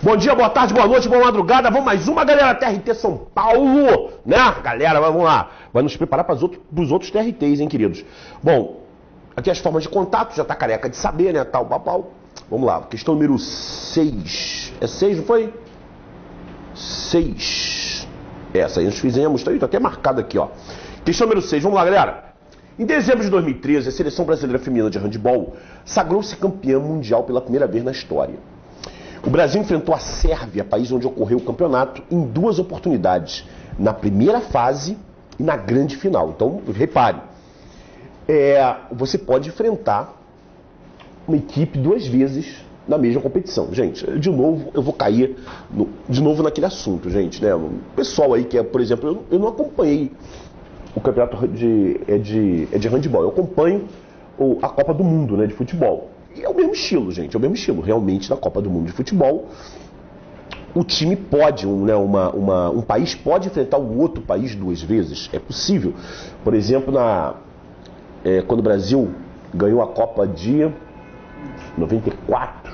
Bom dia, boa tarde, boa noite, boa madrugada. Vamos mais uma, galera, TRT São Paulo, né? Galera, vamos lá. Vai nos preparar para os outros TRTs, hein, queridos? Bom, aqui as formas de contato, já tá careca de saber, né? Tal, papau. Vamos lá, questão número 6. É 6, não foi? 6. Essa aí nós fizemos, tá até marcado aqui, ó. Questão número 6, vamos lá, galera. Em dezembro de 2013, a seleção brasileira feminina de handebol sagrou-se campeã mundial pela primeira vez na história. O Brasil enfrentou a Sérvia, país onde ocorreu o campeonato, em duas oportunidades, na primeira fase e na grande final. Então, repare, você pode enfrentar uma equipe duas vezes na mesma competição. Gente, de novo, eu vou cair de novo naquele assunto, gente, né? O pessoal aí que é, por exemplo, eu não acompanhei o campeonato de handebol, eu acompanho a Copa do Mundo, né, de futebol. E é o mesmo estilo, gente, é o mesmo estilo. Realmente, na Copa do Mundo de futebol, o time pode, um país pode enfrentar o outro país duas vezes. É possível. Por exemplo, quando o Brasil ganhou a Copa de 94.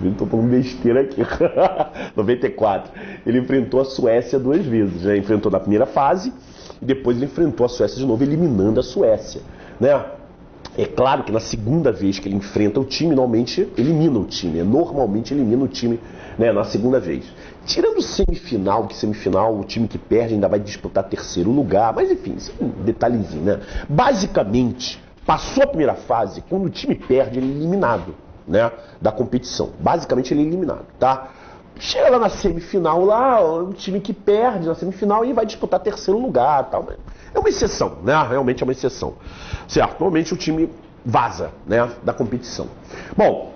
Estou falando besteira aqui. 94. Ele enfrentou a Suécia duas vezes. Né? Enfrentou na primeira fase e depois ele enfrentou a Suécia de novo, eliminando a Suécia. Né? É claro que na segunda vez que ele enfrenta o time, normalmente elimina o time. Normalmente elimina o time, né, na segunda vez. Tirando semifinal, que semifinal o time que perde ainda vai disputar terceiro lugar. Mas enfim, isso é um detalhezinho, né? Basicamente, passou a primeira fase, quando o time perde, ele é eliminado, né, da competição. Basicamente ele é eliminado, tá? Chega lá na semifinal, lá, o time que perde na semifinal e vai disputar terceiro lugar, tal. É uma exceção, né? Realmente é uma exceção. Certo? Normalmente o time vaza, né, da competição. Bom,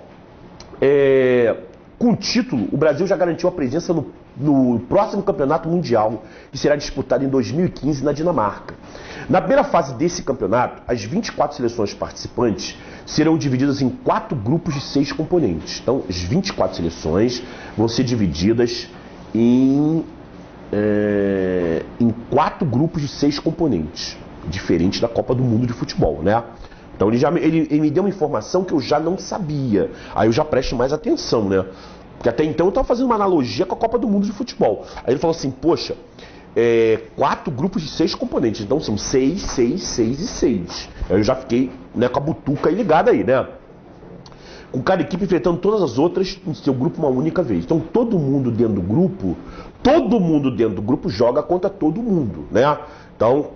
com o título, o Brasil já garantiu a presença no próximo campeonato mundial, que será disputado em 2015 na Dinamarca. Na primeira fase desse campeonato, as 24 seleções participantes serão divididas em 4 grupos de 6 componentes. Então, as 24 seleções vão ser divididas em 4 grupos de 6 componentes, diferente da Copa do Mundo de futebol, né? Então ele me deu uma informação que eu já não sabia. Aí eu já presto mais atenção, né? Porque até então eu estava fazendo uma analogia com a Copa do Mundo de futebol. Aí ele falou assim, poxa, 4 grupos de 6 componentes, então são 6, 6, 6 e 6. Aí eu já fiquei, né, com a butuca aí ligada aí, né? Com cada equipe enfrentando todas as outras no seu grupo uma única vez. Então todo mundo dentro do grupo joga contra todo mundo, né? Então,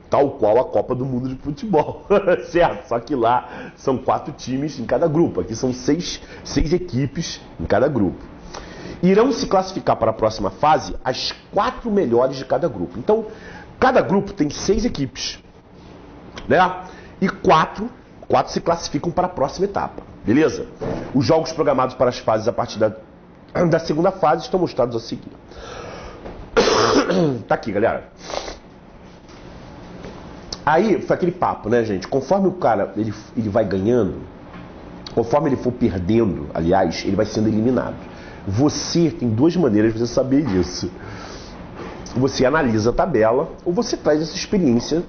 tal qual a Copa do Mundo de futebol, certo? Só que lá são 4 times em cada grupo, aqui são 6 equipes em cada grupo. Irão se classificar para a próxima fase as 4 melhores de cada grupo. Então, cada grupo tem 6 equipes, né? E 4 se classificam para a próxima etapa, beleza? Os jogos programados para as fases a partir da segunda fase estão mostrados a seguir. Tá aqui, galera. Aí foi aquele papo, né, gente? Conforme o cara ele vai ganhando, conforme ele for perdendo, aliás, ele vai sendo eliminado. Você tem 2 maneiras de você saber disso. Você analisa a tabela ou você traz essa experiência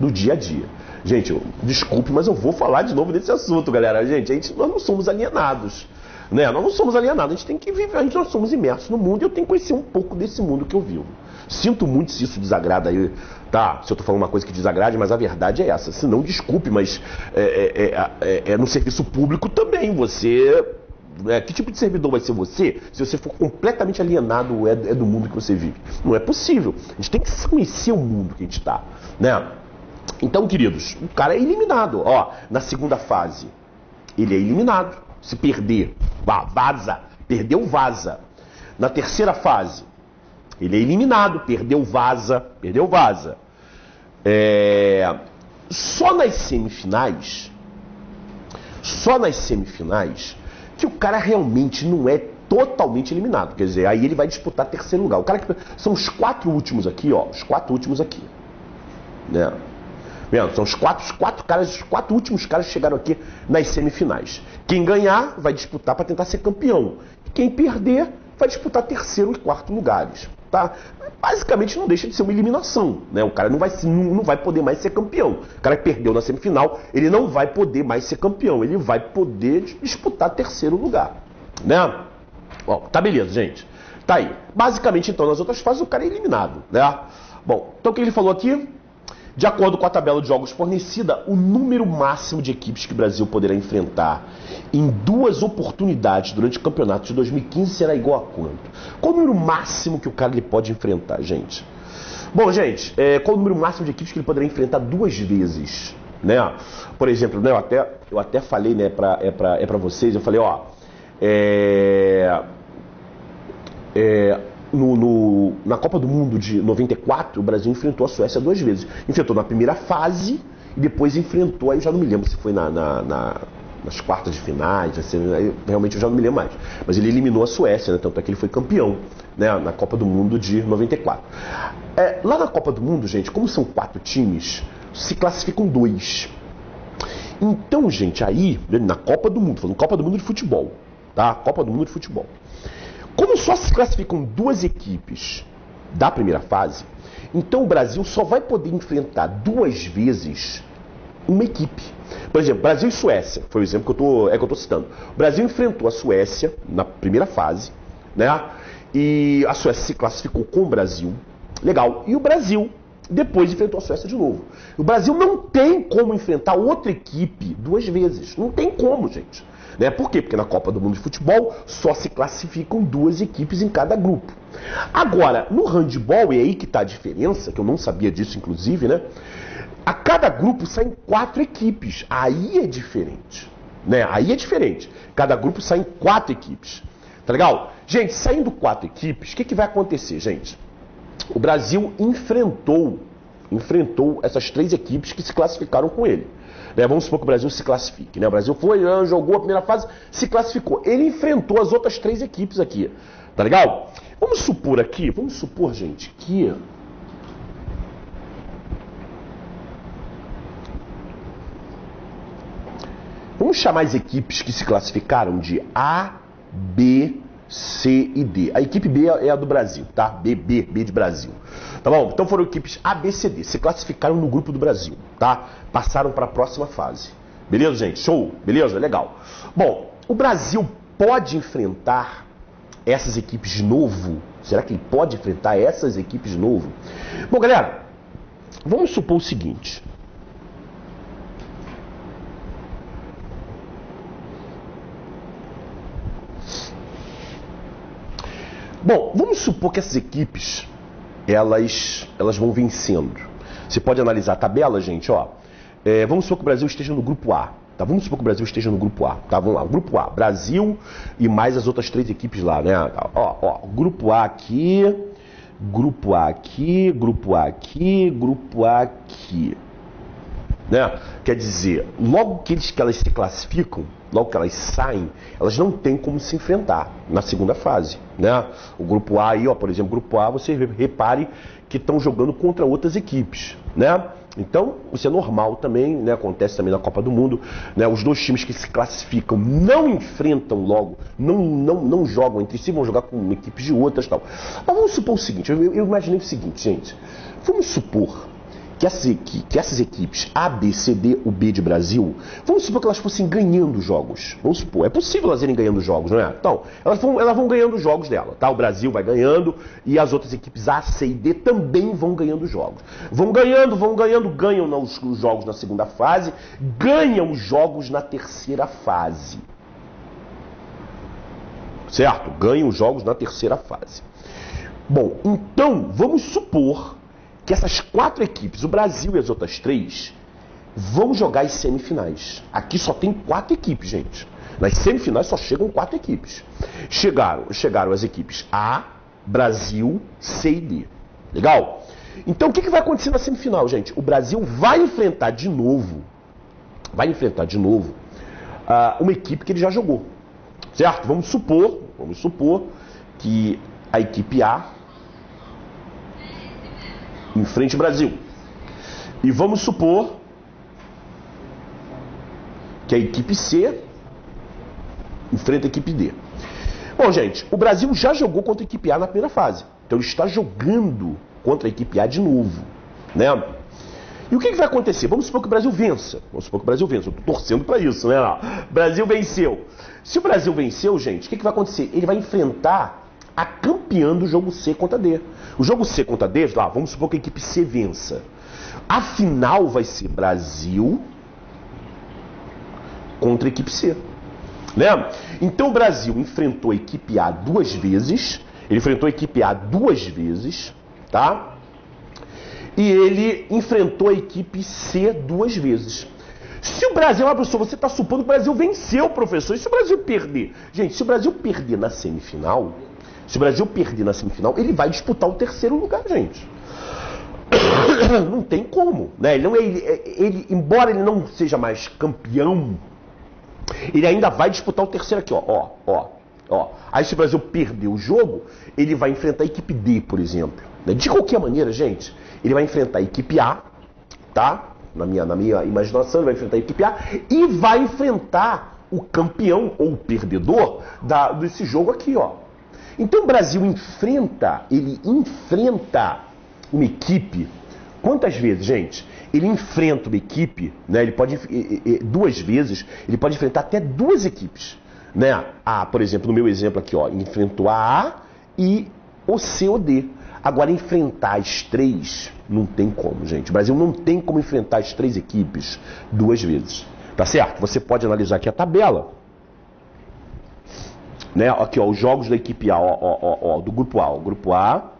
do dia a dia. Gente, desculpe, mas eu vou falar de novo desse assunto, galera. Nós não somos alienados, né? Nós não somos alienados, a gente tem que viver, nós somos imersos no mundo e eu tenho que conhecer um pouco desse mundo que eu vivo. Sinto muito se isso desagrada aí, tá? Se eu tô falando uma coisa que desagrade, mas a verdade é essa. Se não, desculpe, mas no serviço público também, você... que tipo de servidor vai ser você se você for completamente alienado do mundo que você vive? Não é possível. A gente tem que conhecer o mundo que a gente tá, né? Então, queridos, o cara é eliminado. Ó, na segunda fase, ele é eliminado. Se perder, vaza. Perdeu, vaza. Na terceira fase, ele é eliminado. Perdeu, vaza. Perdeu, vaza. Só nas semifinais que o cara realmente não é totalmente eliminado. Quer dizer, aí ele vai disputar terceiro lugar. O cara são os 4 últimos aqui, ó. Os 4 últimos aqui. Né? Vendo? São os 4 últimos caras que chegaram aqui nas semifinais. Quem ganhar vai disputar para tentar ser campeão. Quem perder vai disputar terceiro e quarto lugares. tá? Basicamente não deixa de ser uma eliminação, né? O cara não vai poder mais ser campeão. O cara que perdeu na semifinal, ele não vai poder mais ser campeão. Ele vai poder disputar terceiro lugar, né? Bom, tá beleza, gente. Tá aí. Basicamente, então, nas outras fases, o cara é eliminado, né? Bom, então o que ele falou aqui? De acordo com a tabela de jogos fornecida, o número máximo de equipes que o Brasil poderá enfrentar em 2 oportunidades durante o campeonato de 2015 será igual a quanto? Qual o número máximo que o cara ele pode enfrentar, gente? Bom, gente, qual o número máximo de equipes que ele poderá enfrentar 2 vezes? Né? Por exemplo, né, eu até falei, né, pra vocês, eu falei, ó, na Copa do Mundo de 94, o Brasil enfrentou a Suécia 2 vezes. Enfrentou na primeira fase e depois enfrentou, aí eu já não me lembro se foi nas quartas de finais, assim, realmente eu já não me lembro mais. Mas ele eliminou a Suécia, né? Tanto é que ele foi campeão, né, na Copa do Mundo de 94. Lá na Copa do Mundo, gente, como são 4 times, se classificam 2. Então, gente, aí, na Copa do Mundo, falando Copa do Mundo de futebol, tá? Copa do Mundo de futebol. Como só se classificam 2 equipes da primeira fase, então o Brasil só vai poder enfrentar 2 vezes uma equipe. Por exemplo, Brasil e Suécia, foi o exemplo que eu estou citando. O Brasil enfrentou a Suécia na primeira fase, né? E a Suécia se classificou com o Brasil. Legal. E o Brasil depois enfrentou a Suécia de novo. O Brasil não tem como enfrentar outra equipe 2 vezes. Não tem como, gente. Né? Por quê? Porque na Copa do Mundo de Futebol só se classificam 2 equipes em cada grupo. Agora, no handball, e aí que está a diferença, que eu não sabia disso inclusive, né? A cada grupo saem 4 equipes. Aí é diferente. Né? Aí é diferente. Cada grupo saem 4 equipes. Tá legal? Gente, saindo 4 equipes, o que vai acontecer, gente? O Brasil enfrentou essas 3 equipes que se classificaram com ele. Né? Vamos supor que o Brasil se classifique. Né? O Brasil foi, jogou a primeira fase, se classificou. Ele enfrentou as outras 3 equipes aqui. Tá legal? Vamos supor, gente, que vamos chamar as equipes que se classificaram de A, B, C e D. A equipe B é a do Brasil, tá? B de Brasil. Tá bom? Então foram equipes A, B, C, D. Se classificaram no grupo do Brasil, tá? Passaram para a próxima fase. Beleza, gente? Show? Beleza? Legal. Bom, o Brasil pode enfrentar essas equipes de novo? Será que ele pode enfrentar essas equipes de novo? Bom, galera, vamos supor o seguinte. Bom, vamos supor que essas equipes, elas vão vencendo. Você pode analisar a tabela, gente, ó. Vamos supor que o Brasil esteja no grupo A. Tá? Vamos supor que o Brasil esteja no grupo A. Tá? Vamos lá, grupo A, Brasil e mais as outras 3 equipes lá, né? Ó, grupo A aqui, grupo A aqui, grupo A aqui, grupo A aqui. Né? Quer dizer, logo que elas se classificam, logo que elas saem, elas não têm como se enfrentar na segunda fase, né? O grupo A aí, ó, por exemplo, grupo A, você repare que estão jogando contra outras equipes, né? Então, isso é normal também, né? Acontece também na Copa do Mundo, né? Os 2 times que se classificam não enfrentam logo, não jogam entre si, vão jogar com equipes de outras e tal. Mas vamos supor o seguinte, eu imaginei o seguinte, gente. Vamos supor que essas equipes A, B, C, D, o B de Brasil, vamos supor que elas fossem ganhando jogos. Vamos supor, é possível elas irem ganhando jogos, não é? Então, elas vão ganhando jogos dela, tá? O Brasil vai ganhando e as outras equipes A, C e D também vão ganhando jogos. Vão ganhando, ganham os jogos na segunda fase, ganham os jogos na terceira fase. Certo? Ganham os jogos na terceira fase. Bom, então, vamos supor que essas 4 equipes, o Brasil e as outras 3, vão jogar as semifinais. Aqui só tem 4 equipes, gente. Nas semifinais só chegam 4 equipes. Chegaram as equipes A, Brasil, C e D. Legal? Então o que vai acontecer na semifinal, gente? O Brasil vai enfrentar de novo uma equipe que ele já jogou. Certo? Vamos supor que a equipe A enfrente o Brasil. E vamos supor que a equipe C enfrenta a equipe D. Bom, gente, o Brasil já jogou contra a equipe A na primeira fase. Então ele está jogando contra a equipe A de novo, né? E o que vai acontecer? Vamos supor que o Brasil vença. Vamos supor que o Brasil vença. Eu tô torcendo para isso, né? Brasil venceu. Se o Brasil venceu, gente, o que vai acontecer? Ele vai enfrentar a campeã do jogo C contra D. O jogo C contra D, lá, vamos supor que a equipe C vença. A final vai ser Brasil contra a equipe C. Né? Então o Brasil enfrentou a equipe A duas vezes. Ele enfrentou a equipe A duas vezes, tá? E ele enfrentou a equipe C duas vezes. Se o Brasil, professor, você está supondo que o Brasil venceu, professor. E se o Brasil perder? Gente, se o Brasil perder na semifinal, ele vai disputar o terceiro lugar, gente. Não tem como, né? Embora ele não seja mais campeão, ele ainda vai disputar o terceiro aqui, ó. Aí se o Brasil perder o jogo, ele vai enfrentar a equipe D, por exemplo. De qualquer maneira, gente, ele vai enfrentar a equipe A, tá? Na minha imaginação, ele vai enfrentar a equipe A e vai enfrentar o campeão ou o perdedor desse jogo aqui, ó. Então o Brasil enfrenta uma equipe. Quantas vezes, gente? Ele enfrenta uma equipe, né? Ele pode duas vezes, ele pode enfrentar até duas equipes, né? Por exemplo, no meu exemplo aqui, ó, enfrentou a A e o C ou D. Agora, enfrentar as três, não tem como, gente. O Brasil não tem como enfrentar as três equipes duas vezes. Tá certo? Você pode analisar aqui a tabela. Né? Aqui, ó, os jogos da equipe A, do grupo A. O grupo A.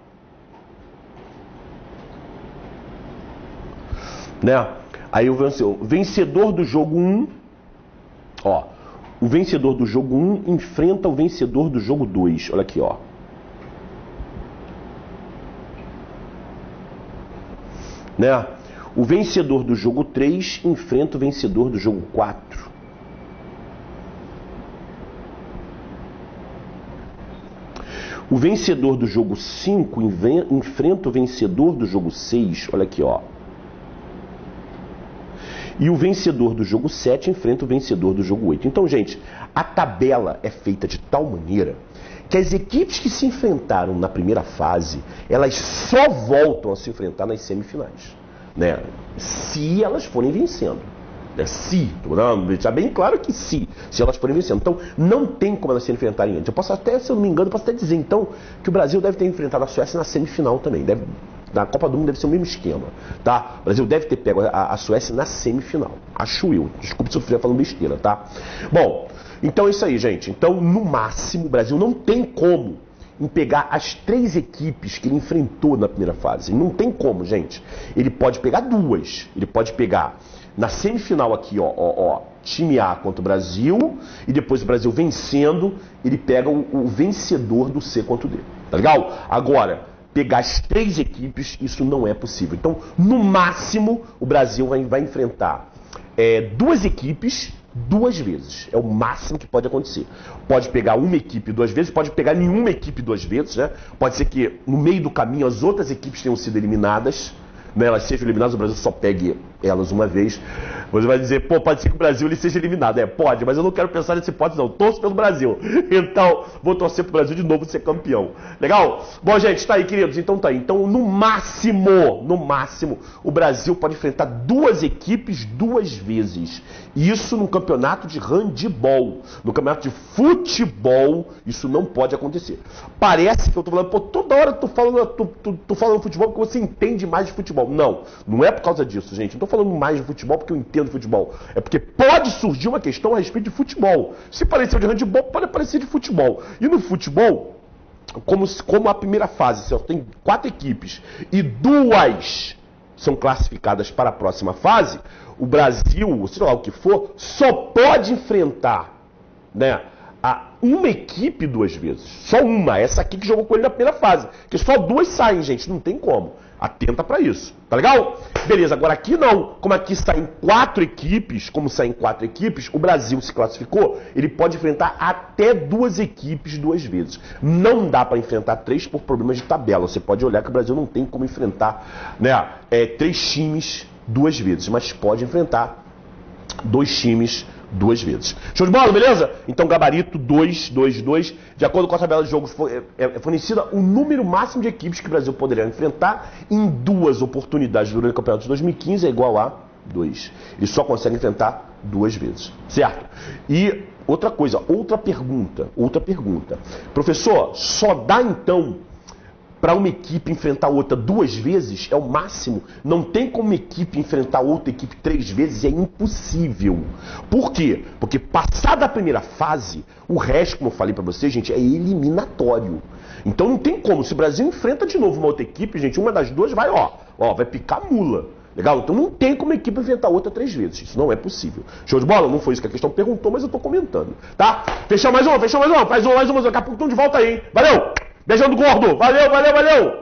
Né? Aí o vencedor do jogo 1. Ó. O vencedor do jogo 1 enfrenta o vencedor do jogo 2. Olha aqui, ó. Né? O vencedor do jogo 3 enfrenta o vencedor do jogo 4. O vencedor do jogo 5 enfrenta o vencedor do jogo 6. Olha aqui, ó. E o vencedor do jogo 7 enfrenta o vencedor do jogo 8. Então, gente, a tabela é feita de tal maneira que as equipes que se enfrentaram na primeira fase, elas só voltam a se enfrentar nas semifinais, né? Se elas forem vencendo. Vou deixar bem claro que se elas forem vencendo. Então, não tem como elas se enfrentarem antes. Eu posso até, se eu não me engano, dizer, então, que o Brasil deve ter enfrentado a Suécia na semifinal também. Na Copa do Mundo deve ser o mesmo esquema, tá? O Brasil deve ter pego a Suécia na semifinal. Acho eu. Desculpe se eu estiver falando besteira, tá? Bom, então é isso aí, gente. Então, no máximo, o Brasil não tem como pegar as três equipes que ele enfrentou na primeira fase. Não tem como, gente. Ele pode pegar duas. Ele pode pegar na semifinal aqui, ó, time A contra o Brasil, e depois o Brasil vencendo, ele pega o vencedor do C contra o D. Tá legal? Agora, pegar as três equipes, isso não é possível. Então, no máximo, o Brasil vai enfrentar duas equipes duas vezes. É o máximo que pode acontecer. Pode pegar uma equipe duas vezes, pode pegar nenhuma equipe duas vezes, né? Pode ser que no meio do caminho as outras equipes tenham sido eliminadas, né? Elas sejam eliminadas, o Brasil só pegue elas uma vez. Você vai dizer, pode ser que o Brasil ele seja eliminado. Pode, mas eu não quero pensar nessa hipótese, não. Torço pelo Brasil. Então, vou torcer pro Brasil de novo ser campeão. Legal? Bom, gente, tá aí, queridos. Então tá aí. Então, no máximo, o Brasil pode enfrentar duas equipes duas vezes. Isso no campeonato de handebol. No campeonato de futebol, isso não pode acontecer. Parece que eu tô falando, toda hora tu falando futebol porque você entende mais de futebol. Não é por causa disso, gente. Não tô falando mais de futebol porque eu entendo de futebol. É porque pode surgir uma questão a respeito de futebol. Se parecer de handebol, pode aparecer de futebol. E no futebol, como a primeira fase só tem 4 equipes e 2 são classificadas para a próxima fase, o Brasil, sei lá o que for, só pode enfrentar, né, uma equipe duas vezes. Só uma, essa aqui que jogou com ele na primeira fase. Porque só 2 saem, gente, não tem como. Atenta pra isso, tá legal? Beleza, agora aqui não. Como aqui saem 4 equipes, o Brasil se classificou, ele pode enfrentar até 2 equipes 2 vezes. Não dá pra enfrentar 3 por problemas de tabela. Você pode olhar que o Brasil não tem como enfrentar, né, 3 times 2 vezes, mas pode enfrentar 2 times 2 vezes. Show de bola, beleza? Então, gabarito 2, 2, 2. De acordo com a tabela de jogos, é fornecida o número máximo de equipes que o Brasil poderia enfrentar em 2 oportunidades durante o campeonato de 2015 é igual a 2. Ele só consegue enfrentar 2 vezes. Certo? E outra coisa, outra pergunta. Professor, só dá então para uma equipe enfrentar outra 2 vezes? É o máximo? Não tem como uma equipe enfrentar outra equipe 3 vezes? É impossível. Por quê? Porque passada a primeira fase, o resto, como eu falei para vocês, gente, é eliminatório. Então não tem como. Se o Brasil enfrenta de novo uma outra equipe, gente, uma das duas vai, vai picar mula. Legal? Então não tem como a equipe enfrentar outra 3 vezes. Isso não é possível. Show de bola? Não foi isso que a questão perguntou, mas eu tô comentando. Tá? Fechou mais uma. Faz mais uma. Daqui a pouco estamos de volta aí, hein? Valeu! Beijão do gordo! Valeu!